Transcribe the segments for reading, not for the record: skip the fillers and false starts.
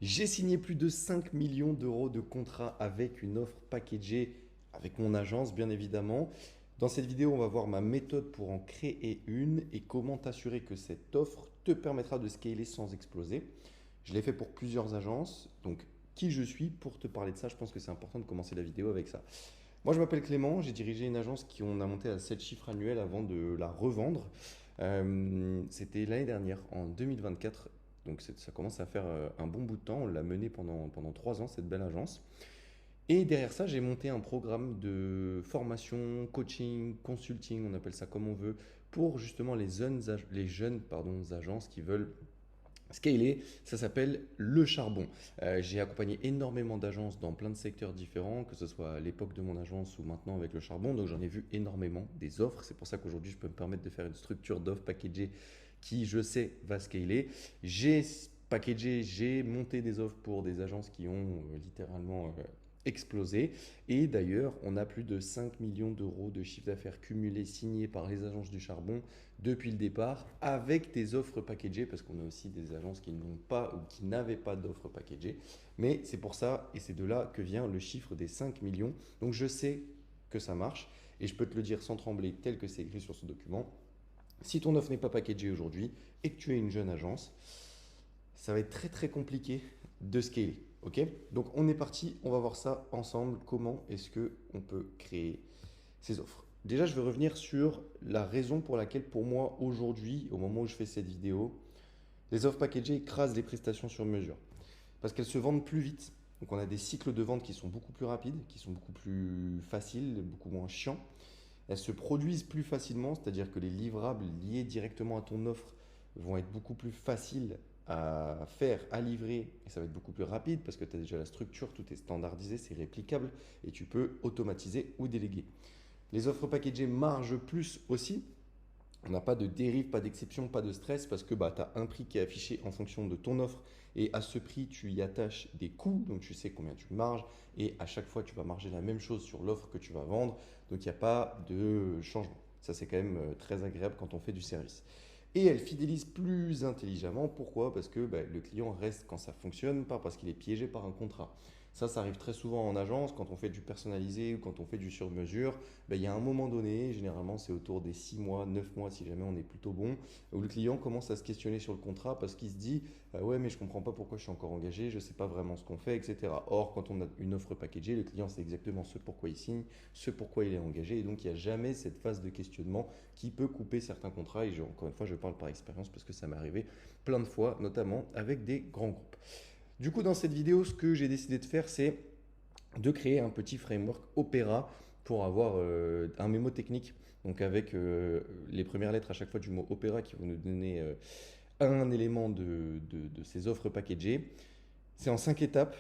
J'ai signé plus de 5 millions d'euros de contrats avec une offre packagée avec mon agence, bien évidemment. Dans cette vidéo, on va voir ma méthode pour en créer une et comment t'assurer que cette offre te permettra de scaler sans exploser. Je l'ai fait pour plusieurs agences, donc qui je suis pour te parler de ça, je pense que c'est important de commencer la vidéo avec ça. Moi, je m'appelle Clément, j'ai dirigé une agence qui on a monté à 7 chiffres annuels avant de la revendre. C'était l'année dernière, en 2024. Donc ça commence à faire un bon bout de temps. On l'a menée pendant 3 ans, cette belle agence. Et derrière ça, j'ai monté un programme de formation, coaching, consulting, on appelle ça comme on veut, pour justement les jeunes agences qui veulent scaler. Ça s'appelle le charbon. J'ai accompagné énormément d'agences dans plein de secteurs différents, que ce soit à l'époque de mon agence ou maintenant avec le charbon. Donc j'en ai vu énormément des offres. C'est pour ça qu'aujourd'hui, je peux me permettre de faire une structure d'offres packagée qui, je sais, va scaler. J'ai monté des offres pour des agences qui ont littéralement explosé. Et d'ailleurs, on a plus de 5 millions d'euros de chiffre d'affaires cumulé signé par les agences du charbon depuis le départ avec des offres packagées, parce qu'on a aussi des agences qui n'ont pas ou qui n'avaient pas d'offres packagées. Mais c'est pour ça et c'est de là que vient le chiffre des 5 millions. Donc je sais que ça marche et je peux te le dire sans trembler tel que c'est écrit sur ce document. Si ton offre n'est pas packagée aujourd'hui et que tu es une jeune agence, ça va être très très compliqué de scaler. Ok. Donc on est parti, on va voir ça ensemble. Comment est-ce que on peut créer ces offres? Déjà, je vais revenir sur la raison pour laquelle, pour moi, aujourd'hui, au moment où je fais cette vidéo, les offres packagées écrasent les prestations sur mesure. Parce qu'elles se vendent plus vite. Donc, on a des cycles de vente qui sont beaucoup plus rapides, qui sont beaucoup plus faciles, beaucoup moins chiants. Elles se produisent plus facilement, c'est-à-dire que les livrables liés directement à ton offre vont être beaucoup plus faciles à faire, à livrer, et ça va être beaucoup plus rapide parce que tu as déjà la structure, tout est standardisé, c'est réplicable, et tu peux automatiser ou déléguer. Les offres packagées margent plus aussi. On n'a pas de dérive, pas d'exception, pas de stress parce que bah, tu as un prix qui est affiché en fonction de ton offre et à ce prix, tu y attaches des coûts, donc tu sais combien tu marges et à chaque fois, tu vas marger la même chose sur l'offre que tu vas vendre, donc il n'y a pas de changement. Ça, c'est quand même très agréable quand on fait du service. Et elle fidélise plus intelligemment. Pourquoi? Parce que bah, le client reste quand ça fonctionne, pas parce qu'il est piégé par un contrat. Ça arrive très souvent en agence, quand on fait du personnalisé ou quand on fait du sur-mesure. Ben, il y a un moment donné, généralement c'est autour des 6 mois, 9 mois si jamais on est plutôt bon, où le client commence à se questionner sur le contrat parce qu'il se dit ouais mais je comprends pas pourquoi je suis encore engagé, je sais pas vraiment ce qu'on fait, etc. Or quand on a une offre packagée, le client sait exactement ce pourquoi il signe, ce pourquoi il est engagé et donc il n'y a jamais cette phase de questionnement qui peut couper certains contrats et encore une fois je parle par expérience parce que ça m'est arrivé plein de fois, notamment avec des grands groupes. Du coup dans cette vidéo ce que j'ai décidé de faire c'est de créer un petit framework Opera pour avoir un mémo technique, donc avec les premières lettres à chaque fois du mot Opera qui vont nous donner un élément de ces offres packagées. C'est en 5 étapes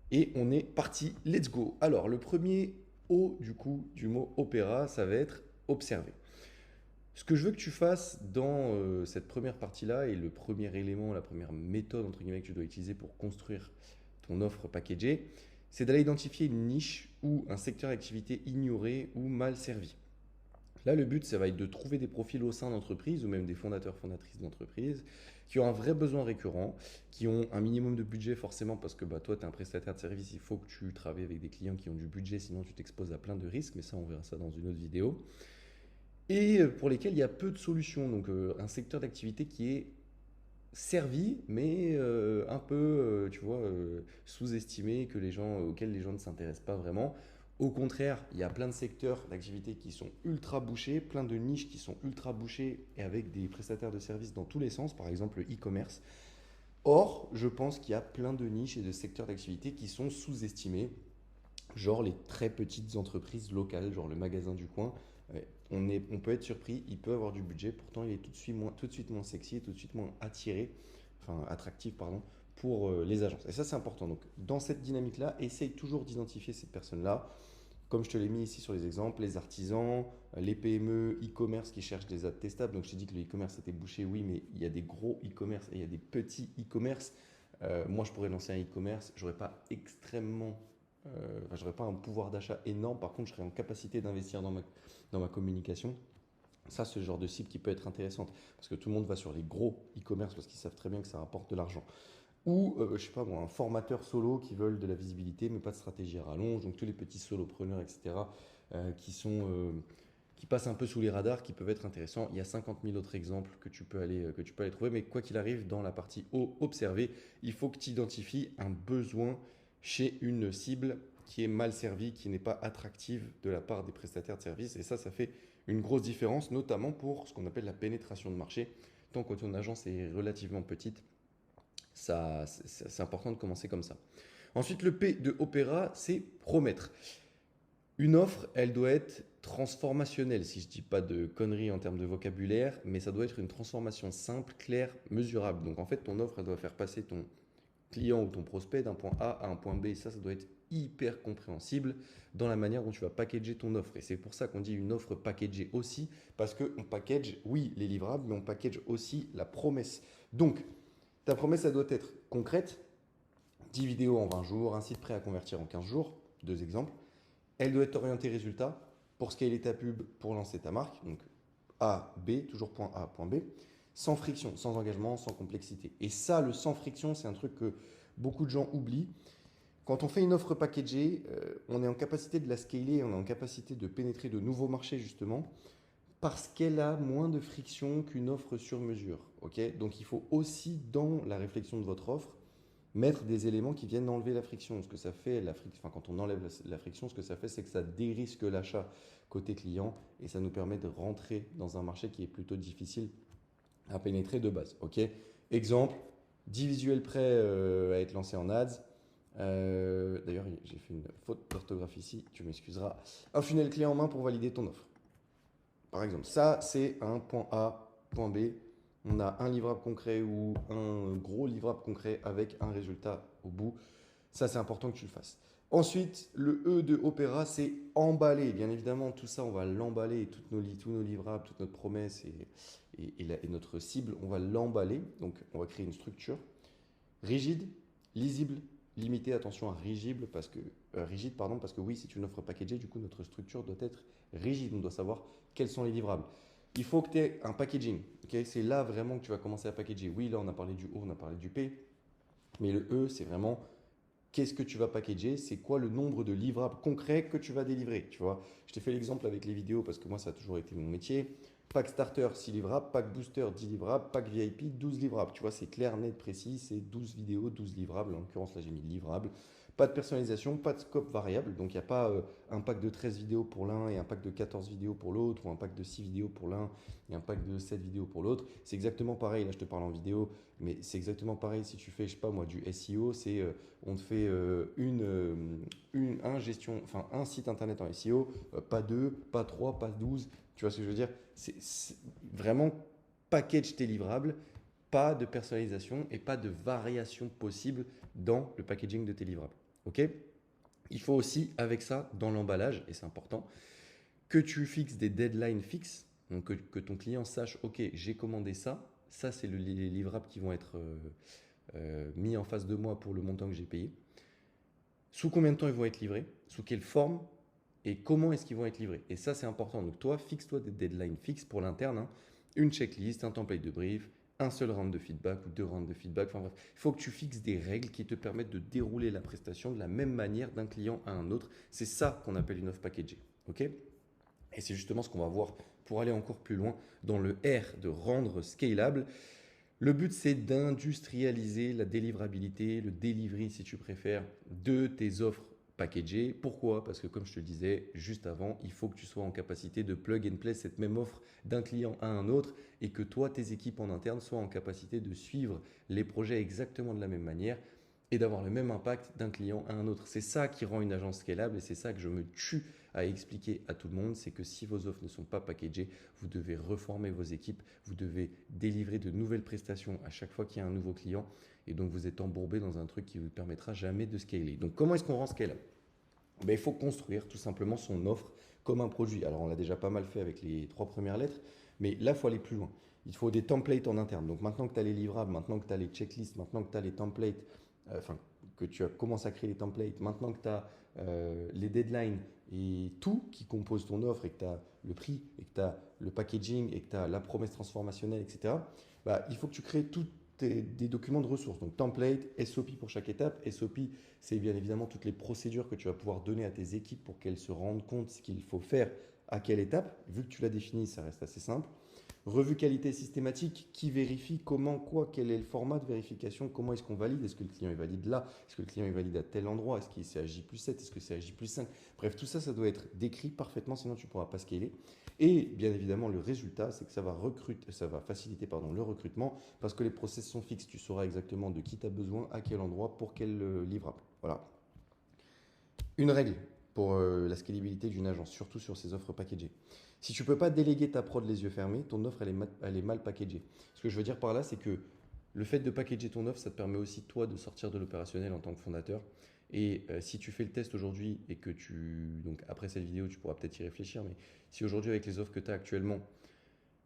et on est parti, let's go. Alors le premier O du coup du mot Opera, ça va être observer. Ce que je veux que tu fasses dans cette première partie-là et le premier élément, la première méthode entre guillemets que tu dois utiliser pour construire ton offre packagée, c'est d'aller identifier une niche ou un secteur d'activité ignoré ou mal servi. Là, le but, ça va être de trouver des profils au sein d'entreprises ou même des fondateurs, fondatrices d'entreprises qui ont un vrai besoin récurrent, qui ont un minimum de budget forcément parce que bah, toi, tu es un prestataire de service, il faut que tu travailles avec des clients qui ont du budget, sinon tu t'exposes à plein de risques, mais ça, on verra ça dans une autre vidéo et pour lesquels il y a peu de solutions. Donc un secteur d'activité qui est servi, mais un peu, tu vois, sous-estimé, auxquels les gens ne s'intéressent pas vraiment. Au contraire, il y a plein de secteurs d'activité qui sont ultra bouchés, plein de niches qui sont ultra bouchées et avec des prestataires de services dans tous les sens, par exemple le e-commerce. Or, je pense qu'il y a plein de niches et de secteurs d'activité qui sont sous-estimés, genre les très petites entreprises locales, genre le magasin du coin. On peut être surpris, il peut avoir du budget, pourtant il est tout de suite moins sexy et tout de suite moins attractif pardon, pour les agences. Et ça c'est important. Donc dans cette dynamique-là, essaye toujours d'identifier ces personnes-là. Comme je te l'ai mis ici sur les exemples, les artisans, les PME, e-commerce qui cherchent des aides testables. Donc je t'ai dit que le e-commerce était bouché, oui, mais il y a des gros e-commerce et il y a des petits e-commerce. Moi, je pourrais lancer un e-commerce, j'aurais pas j'aurais pas un pouvoir d'achat énorme. Par contre, je serais en capacité d'investir dans ma communication. Ça, c'est le genre de cible qui peut être intéressante parce que tout le monde va sur les gros e-commerce parce qu'ils savent très bien que ça rapporte de l'argent. ou, je sais pas moi, un formateur solo qui veulent de la visibilité mais pas de stratégie à rallonge, donc tous les petits solopreneurs, etc., qui passent un peu sous les radars, qui peuvent être intéressants. Il y a 50 000 autres exemples que tu peux aller trouver, mais quoi qu'il arrive, dans la partie observer, il faut que tu identifies un besoin chez une cible qui est mal servie, qui n'est pas attractive de la part des prestataires de services. Et ça fait une grosse différence, notamment pour ce qu'on appelle la pénétration de marché. Tant que ton agence est relativement petite, c'est important de commencer comme ça. Ensuite, le P de Opéra, c'est promettre. Une offre, elle doit être transformationnelle, si je ne dis pas de conneries en termes de vocabulaire, mais ça doit être une transformation simple, claire, mesurable. Donc en fait, ton offre, elle doit faire passer ton client ou ton prospect d'un point A à un point B. Et ça doit être hyper compréhensible dans la manière dont tu vas packager ton offre. Et c'est pour ça qu'on dit une offre packagée aussi, parce qu'on package, oui, les livrables, mais on package aussi la promesse. Donc, ta promesse, elle doit être concrète. 10 vidéos en 20 jours, un site prêt à convertir en 15 jours, deux exemples. Elle doit être orientée résultat pour scaler ta pub, pour lancer ta marque. Donc A, B, toujours point A, point B. Sans friction, sans engagement, sans complexité. Et ça, le sans friction, c'est un truc que beaucoup de gens oublient. Quand on fait une offre packagée, on est en capacité de la scaler, on est en capacité de pénétrer de nouveaux marchés justement, parce qu'elle a moins de friction qu'une offre sur mesure. Okay, donc il faut aussi, dans la réflexion de votre offre, mettre des éléments qui viennent enlever la friction. Ce que ça fait, quand on enlève la friction, ce que ça fait, c'est que ça dérisque l'achat côté client et ça nous permet de rentrer dans un marché qui est plutôt difficile à pénétrer de base. Okay, exemple, 10 visuels prêts à être lancés en ads. D'ailleurs, j'ai fait une faute d'orthographe ici, tu m'excuseras. Un funnel clé en main pour valider ton offre. Par exemple, ça, c'est un point A, point B. On a un livrable concret ou un gros livrable concret avec un résultat au bout. Ça, c'est important que tu le fasses. Ensuite, le E de Opéra, c'est emballer. Bien évidemment, tout ça, on va l'emballer. Tous nos livrables, toute notre promesse et notre cible, on va l'emballer. Donc, on va créer une structure rigide, lisible, limitée. Attention à rigide, parce que oui, c'est une offre packagée. Du coup, notre structure doit être rigide. On doit savoir quels sont les livrables. Il faut que tu aies un packaging. Okay, c'est là vraiment que tu vas commencer à packager. Oui, là, on a parlé du O, on a parlé du P. Mais le E, c'est vraiment qu'est-ce que tu vas packager, c'est quoi le nombre de livrables concrets que tu vas délivrer. Tu vois, je t'ai fait l'exemple avec les vidéos parce que moi, ça a toujours été mon métier. Pack starter, 6 livrables. Pack booster, 10 livrables. Pack VIP, 12 livrables. Tu vois, c'est clair, net, précis. C'est 12 vidéos, 12 livrables. En l'occurrence, là, j'ai mis livrables. Pas de personnalisation, pas de scope variable. Donc, il n'y a pas un pack de 13 vidéos pour l'un et un pack de 14 vidéos pour l'autre, ou un pack de 6 vidéos pour l'un et un pack de 7 vidéos pour l'autre. C'est exactement pareil. Là, je te parle en vidéo, mais c'est exactement pareil si tu fais, je sais pas moi, du SEO. On te fait un site internet en SEO, pas deux, pas trois, pas 12. Tu vois ce que je veux dire? C'est vraiment package tes livrables, pas de personnalisation et pas de variation possible dans le packaging de tes livrables. Ok? Il faut aussi, avec ça, dans l'emballage, et c'est important, que tu fixes des deadlines fixes, donc que ton client sache, ok, j'ai commandé ça, ça c'est les livrables qui vont être mis en face de moi pour le montant que j'ai payé. Sous combien de temps ils vont être livrés, sous quelle forme et comment est-ce qu'ils vont être livrés. Et ça c'est important. Donc toi, fixe-toi des deadlines fixes pour l'interne, hein. Une checklist, un template de brief, un seul round de feedback ou deux rounds de feedback. Enfin bref, il faut que tu fixes des règles qui te permettent de dérouler la prestation de la même manière d'un client à un autre. C'est ça qu'on appelle une offre packagée. Ok? Et c'est justement ce qu'on va voir pour aller encore plus loin dans le R de rendre scalable. Le but, c'est d'industrialiser la délivrabilité, le delivery, si tu préfères, de tes offres packagées. Pourquoi? Parce que comme je te le disais juste avant, il faut que tu sois en capacité de plug and play cette même offre d'un client à un autre et que toi, tes équipes en interne soient en capacité de suivre les projets exactement de la même manière et d'avoir le même impact d'un client à un autre. C'est ça qui rend une agence scalable et c'est ça que je me tue à expliquer à tout le monde, c'est que si vos offres ne sont pas packagées, vous devez reformer vos équipes, vous devez délivrer de nouvelles prestations à chaque fois qu'il y a un nouveau client et donc vous êtes embourbé dans un truc qui ne vous permettra jamais de scaler. Donc comment est-ce qu'on rend scalable? Il faut construire tout simplement son offre comme un produit. Alors on l'a déjà pas mal fait avec les 3 premières lettres, mais là il faut aller plus loin. Il faut des templates en interne. Donc maintenant que tu as les livrables, maintenant que tu as les checklists, maintenant que tu as les templates, que tu as commencé à créer les templates, maintenant que tu as les deadlines et tout qui compose ton offre et que tu as le prix et que tu as le packaging et que tu as la promesse transformationnelle, etc., il faut que tu crées des documents de ressources. Donc template, SOP pour chaque étape. SOP, c'est bien évidemment toutes les procédures que tu vas pouvoir donner à tes équipes pour qu'elles se rendent compte ce qu'il faut faire à quelle étape. Vu que tu l'as défini, ça reste assez simple. Revue qualité systématique, qui vérifie, comment, quoi, quel est le format de vérification, comment est-ce qu'on valide, est-ce que le client est valide là, est-ce que le client est valide à tel endroit, est-ce que c'est à J+7, est-ce que c'est à J+5. Bref, tout ça, ça doit être décrit parfaitement, sinon tu ne pourras pas scaler. Et bien évidemment, le résultat, c'est que ça va faciliter le recrutement parce que les process sont fixes. Tu sauras exactement de qui tu as besoin, à quel endroit, pour quel livrable. Voilà. Une règle pour la scalabilité d'une agence, surtout sur ces offres packagées. Si tu ne peux pas déléguer ta prod les yeux fermés, ton offre elle est mal packagée. Ce que je veux dire par là, c'est que le fait de packager ton offre, ça te permet aussi toi de sortir de l'opérationnel en tant que fondateur. Et si tu fais le test aujourd'hui et que donc après cette vidéo, tu pourras peut-être y réfléchir, mais si aujourd'hui avec les offres que tu as actuellement,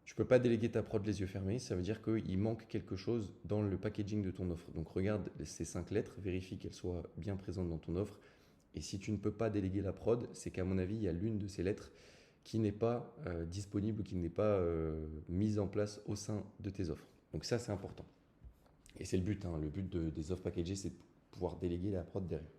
tu ne peux pas déléguer ta prod les yeux fermés, ça veut dire qu'il manque quelque chose dans le packaging de ton offre. Donc regarde ces 5 lettres, vérifie qu'elles soient bien présentes dans ton offre. Et si tu ne peux pas déléguer la prod, c'est qu'à mon avis, il y a l'une de ces lettres qui n'est pas disponible ou qui n'est pas mise en place au sein de tes offres. Donc ça, c'est important. Et c'est le but. Le but des offres packagées, c'est de pouvoir déléguer la prod derrière.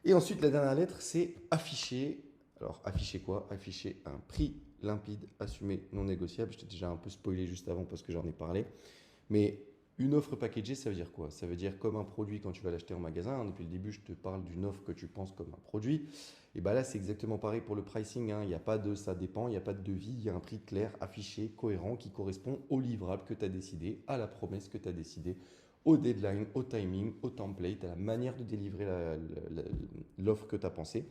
Et ensuite, la dernière lettre, c'est afficher. Alors, afficher quoi? Afficher un prix limpide, assumé, non négociable. Je t'ai déjà un peu spoilé juste avant parce que j'en ai parlé. Mais une offre packagée, ça veut dire quoi? Ça veut dire comme un produit quand tu vas l'acheter en magasin. Depuis le début, je te parle d'une offre que tu penses comme un produit. Et bien là, c'est exactement pareil pour le pricing. Il n'y a pas de ça dépend, il n'y a pas de devis. Il y a un prix clair, affiché, cohérent qui correspond au livrable que tu as décidé, à la promesse que tu as décidé, au deadline, au timing, au template, à la manière de délivrer l'offre que tu as pensée.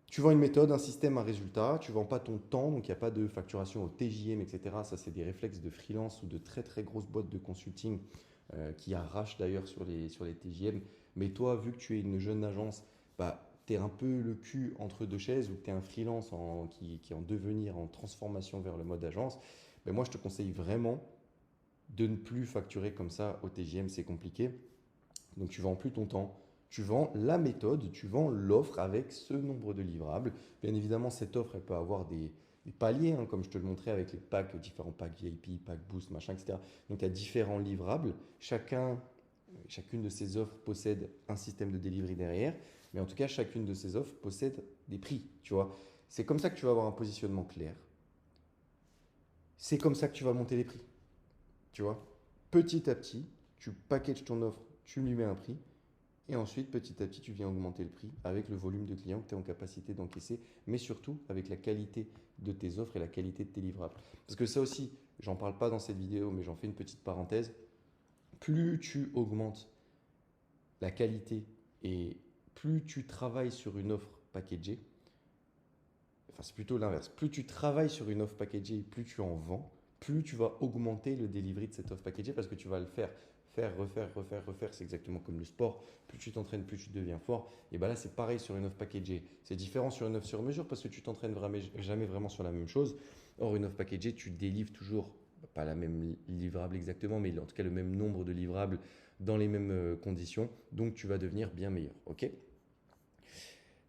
Tu vends une méthode, un système, un résultat. Tu ne vends pas ton temps, donc il n'y a pas de facturation au TJM, etc. Ça, c'est des réflexes de freelance ou de très très grosses boîtes de consulting qui arrachent d'ailleurs sur les TJM. Mais toi, vu que tu es une jeune agence, tu es un peu le cul entre deux chaises ou que tu es un freelance qui est en devenir, en transformation vers le mode agence. Ben moi, je te conseille vraiment de ne plus facturer comme ça au TJM, c'est compliqué. Donc tu vends plus ton temps, tu vends la méthode, tu vends l'offre avec ce nombre de livrables. Bien évidemment, cette offre, elle peut avoir des paliers, comme je te le montrais avec les packs, différents packs VIP, packs Boost, machin, etc. Donc il y a différents livrables. Chacune de ces offres possède un système de delivery derrière, mais en tout cas, chacune de ces offres possède des prix, tu vois. C'est comme ça que tu vas avoir un positionnement clair. C'est comme ça que tu vas monter les prix, tu vois. Petit à petit, tu packages ton offre, tu lui mets un prix, et ensuite, petit à petit, tu viens augmenter le prix avec le volume de clients que tu es en capacité d'encaisser, mais surtout avec la qualité de tes offres et la qualité de tes livrables. Parce que ça aussi, j'en parle pas dans cette vidéo, mais j'en fais une petite parenthèse. Plus tu augmentes la qualité et plus tu travailles sur une offre packagée, enfin c'est plutôt l'inverse, plus tu travailles sur une offre packagée et plus tu en vends, plus tu vas augmenter le delivery de cette offre packagée parce que tu vas le faire, refaire, c'est exactement comme le sport, plus tu t'entraînes, plus tu deviens fort, et bien là c'est pareil sur une offre packagée, c'est différent sur une offre sur mesure parce que tu t'entraînes jamais vraiment sur la même chose, or une offre packagée tu délivres toujours, pas la même livrable exactement, mais en tout cas le même nombre de livrables dans les mêmes conditions, donc tu vas devenir bien meilleur, ok?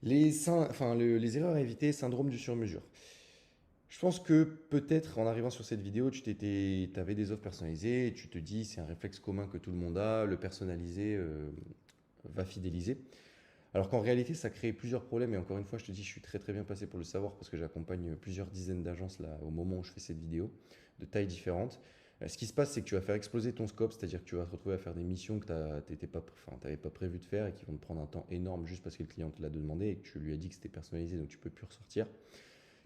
Les erreurs à éviter, syndrome du sur-mesure. Je pense que peut-être en arrivant sur cette vidéo, tu avais des offres personnalisées et tu te dis c'est un réflexe commun que tout le monde a, le personnalisé va fidéliser. Alors qu'en réalité, ça crée plusieurs problèmes et encore une fois, je te dis, je suis très très bien placé pour le savoir parce que j'accompagne plusieurs dizaines d'agences là au moment où je fais cette vidéo, de tailles différentes. Ce qui se passe, c'est que tu vas faire exploser ton scope, c'est-à-dire que tu vas te retrouver à faire des missions que tu n'avais pas prévu de faire et qui vont te prendre un temps énorme juste parce que le client te l'a demandé et que tu lui as dit que c'était personnalisé, donc tu ne peux plus ressortir.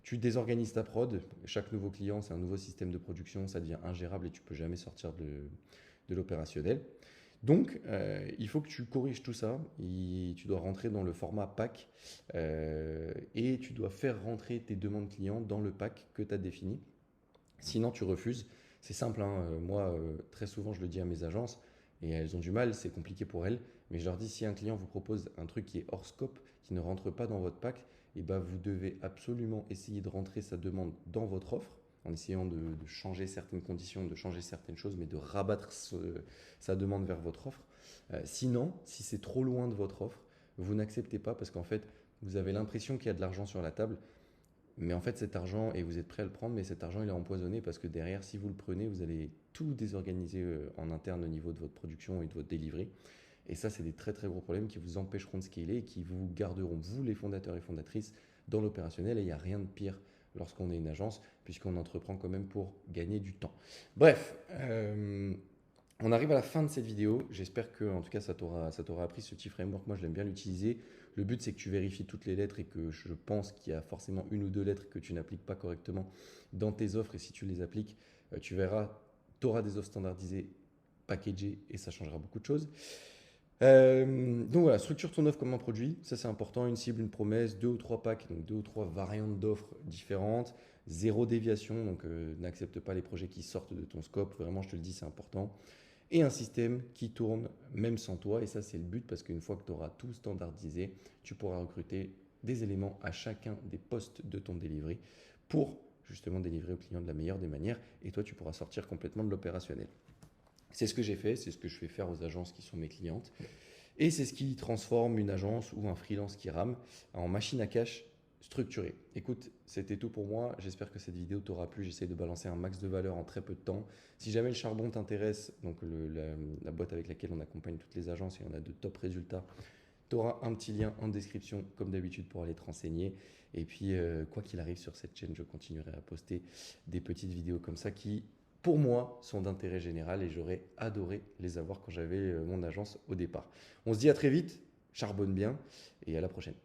Tu désorganises ta prod. Chaque nouveau client, c'est un nouveau système de production. Ça devient ingérable et tu ne peux jamais sortir de l'opérationnel. Donc, il faut que tu corriges tout ça. Tu dois rentrer dans le format pack et tu dois faire rentrer tes demandes clients dans le pack que tu as défini. Sinon, tu refuses. C'est simple. Moi, très souvent, je le dis à mes agences et elles ont du mal. C'est compliqué pour elles. Mais je leur dis, si un client vous propose un truc qui est hors scope, qui ne rentre pas dans votre pack, et ben vous devez absolument essayer de rentrer sa demande dans votre offre en essayant de changer certaines conditions, de changer certaines choses, mais de rabattre sa demande vers votre offre. Sinon, si c'est trop loin de votre offre, vous n'acceptez pas parce qu'en fait, vous avez l'impression qu'il y a de l'argent sur la table. Mais en fait, cet argent, et vous êtes prêt à le prendre, mais cet argent, il est empoisonné parce que derrière, si vous le prenez, vous allez tout désorganiser en interne au niveau de votre production et de votre delivery. Et ça, c'est des très très gros problèmes qui vous empêcheront de scaler et qui vous garderont, vous les fondateurs et fondatrices, dans l'opérationnel. Et il n'y a rien de pire lorsqu'on est une agence, puisqu'on entreprend quand même pour gagner du temps. Bref, on arrive à la fin de cette vidéo. J'espère que, en tout cas, ça t'aura appris ce petit framework. Moi, je l'aime bien l'utiliser. Le but, c'est que tu vérifies toutes les lettres et que je pense qu'il y a forcément une ou deux lettres que tu n'appliques pas correctement dans tes offres. Et si tu les appliques, tu verras, tu auras des offres standardisées, packagées et ça changera beaucoup de choses. Donc voilà, structure ton offre comme un produit, ça c'est important, une cible, une promesse, 2 ou 3 packs, donc 2 ou 3 variantes d'offres différentes, zéro déviation, donc n'accepte pas les projets qui sortent de ton scope, vraiment je te le dis c'est important, et un système qui tourne même sans toi, et ça c'est le but parce qu'une fois que tu auras tout standardisé, tu pourras recruter des éléments à chacun des postes de ton delivery pour justement délivrer au client de la meilleure des manières, et toi tu pourras sortir complètement de l'opérationnel. C'est ce que j'ai fait, c'est ce que je fais faire aux agences qui sont mes clientes. Et c'est ce qui transforme une agence ou un freelance qui rame en machine à cash structurée. Écoute, c'était tout pour moi. J'espère que cette vidéo t'aura plu. J'essaie de balancer un max de valeur en très peu de temps. Si jamais le charbon t'intéresse, donc la boîte avec laquelle on accompagne toutes les agences et on a de top résultats, tu auras un petit lien en description, comme d'habitude, pour aller te renseigner. Et puis, quoi qu'il arrive sur cette chaîne, je continuerai à poster des petites vidéos comme ça qui, pour moi, sont d'intérêt général et j'aurais adoré les avoir quand j'avais mon agence au départ. On se dit à très vite, charbonne bien et à la prochaine.